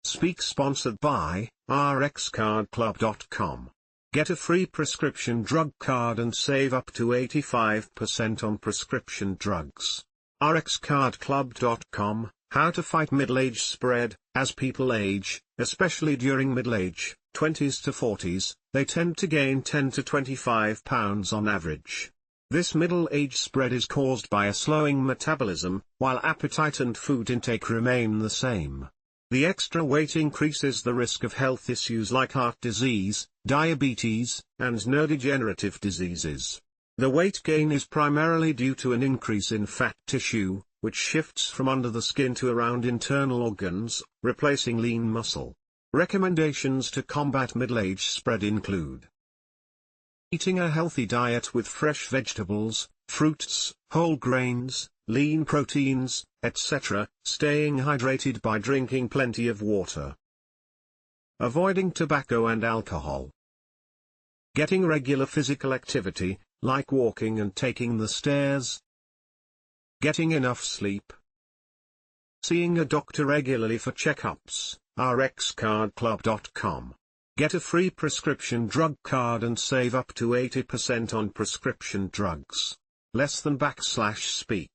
Speak sponsored by rxcardclub.com. Get a free prescription drug card and save up to 85% on prescription drugs. rxcardclub.com. How to fight middle-age spread. As people age, especially during middle age, 20s to 40s, they tend to gain 10 to 25 pounds on average. This middle age spread is caused by a slowing metabolism, while appetite and food intake remain the same. The extra weight increases the risk of health issues like heart disease, diabetes, and neurodegenerative diseases. The weight gain is primarily due to an increase in fat tissue, which shifts from under the skin to around internal organs, replacing lean muscle. Recommendations to combat middle age spread include eating a healthy diet with fresh vegetables, fruits, whole grains, lean proteins, etc., staying hydrated by drinking plenty of water. Avoiding tobacco and alcohol. Getting regular physical activity, like walking and taking the stairs. Getting enough sleep. Seeing a doctor regularly for checkups. rxcardclub.com. Get a free prescription drug card and save up to 80% on prescription drugs. Less than /speak.